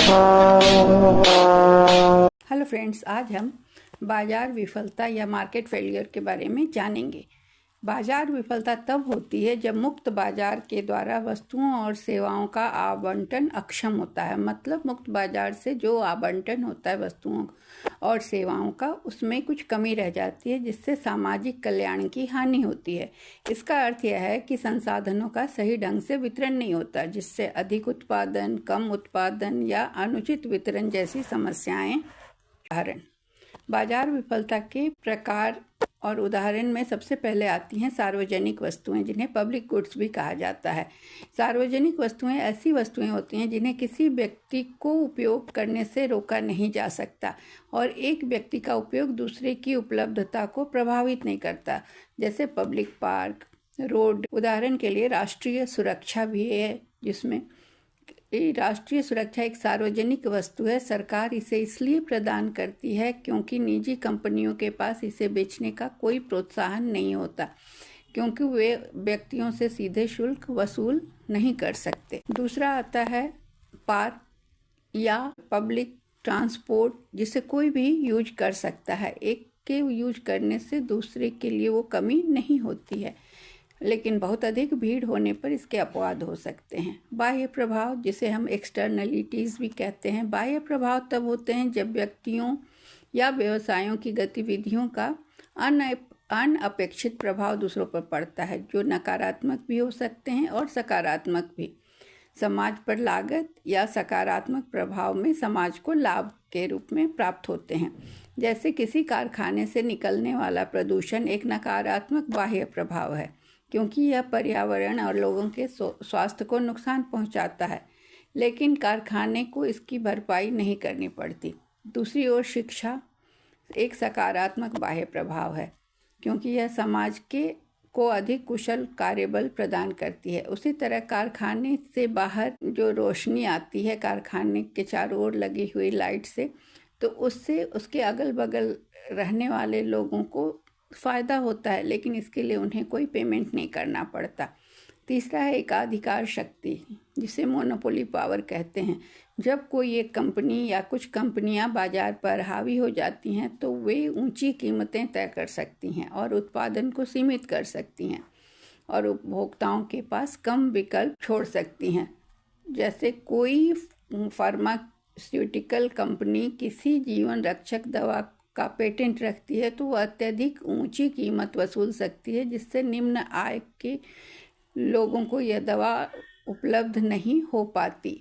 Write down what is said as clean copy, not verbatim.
Hello friends, आज हम बाजार विफलता या मार्केट फेलियर के बारे में जानेंगे। बाजार विफलता तब होती है जब मुक्त बाजार के द्वारा वस्तुओं और सेवाओं का आवंटन अक्षम होता है। मतलब मुक्त बाजार से जो आवंटन होता है वस्तुओं और सेवाओं का, उसमें कुछ कमी रह जाती है जिससे सामाजिक कल्याण की हानि होती है। इसका अर्थ यह है कि संसाधनों का सही ढंग से वितरण नहीं होता, जिससे अधिक उत्पादन, कम उत्पादन या अनुचित वितरण जैसी समस्याएं। उदाहरण: बाजार विफलता के प्रकार और उदाहरण में सबसे पहले आती हैं सार्वजनिक वस्तुएं, जिन्हें पब्लिक गुड्स भी कहा जाता है। सार्वजनिक वस्तुएं ऐसी वस्तुएं होती हैं जिन्हें किसी व्यक्ति को उपयोग करने से रोका नहीं जा सकता और एक व्यक्ति का उपयोग दूसरे की उपलब्धता को प्रभावित नहीं करता, जैसे पब्लिक पार्क, रोड। उदाहरण के लिए राष्ट्रीय सुरक्षा भी है, जिसमें राष्ट्रीय सुरक्षा एक सार्वजनिक वस्तु है। सरकार इसे इसलिए प्रदान करती है क्योंकि निजी कंपनियों के पास इसे बेचने का कोई प्रोत्साहन नहीं होता, क्योंकि वे व्यक्तियों से सीधे शुल्क वसूल नहीं कर सकते। दूसरा आता है पार्क या पब्लिक ट्रांसपोर्ट, जिसे कोई भी यूज कर सकता है। एक के यूज करने से दूसरे के लिए वो कमी नहीं होती है, लेकिन बहुत अधिक भीड़ होने पर इसके अपवाद हो सकते हैं। बाह्य प्रभाव, जिसे हम एक्सटर्नलिटीज़ भी कहते हैं। बाह्य प्रभाव तब होते हैं जब व्यक्तियों या व्यवसायों की गतिविधियों का अनअपेक्षित प्रभाव दूसरों पर पड़ता है, जो नकारात्मक भी हो सकते हैं और सकारात्मक भी। समाज पर लागत या सकारात्मक प्रभाव में समाज को लाभ के रूप में प्राप्त होते हैं। जैसे किसी कारखाने से निकलने वाला प्रदूषण एक नकारात्मक बाह्य प्रभाव है, क्योंकि यह पर्यावरण और लोगों के स्वास्थ्य को नुकसान पहुंचाता है, लेकिन कारखाने को इसकी भरपाई नहीं करनी पड़ती। दूसरी ओर शिक्षा एक सकारात्मक बाह्य प्रभाव है, क्योंकि यह समाज को अधिक कुशल कार्यबल प्रदान करती है। उसी तरह कारखाने से बाहर जो रोशनी आती है कारखाने के चारों ओर लगी हुई लाइट से, तो उससे उसके अगल बगल रहने वाले लोगों को फ़ायदा होता है, लेकिन इसके लिए उन्हें कोई पेमेंट नहीं करना पड़ता। तीसरा है एकाधिकार शक्ति, जिसे मोनोपोली पावर कहते हैं। जब कोई एक कंपनी या कुछ कंपनियां बाजार पर हावी हो जाती हैं तो वे ऊंची कीमतें तय कर सकती हैं और उत्पादन को सीमित कर सकती हैं और उपभोक्ताओं के पास कम विकल्प छोड़ सकती हैं। जैसे कोई फार्मास्यूटिकल कंपनी किसी जीवन रक्षक दवा का पेटेंट रखती है तो वह अत्यधिक ऊंची कीमत वसूल सकती है, जिससे निम्न आय के लोगों को यह दवा उपलब्ध नहीं हो पाती।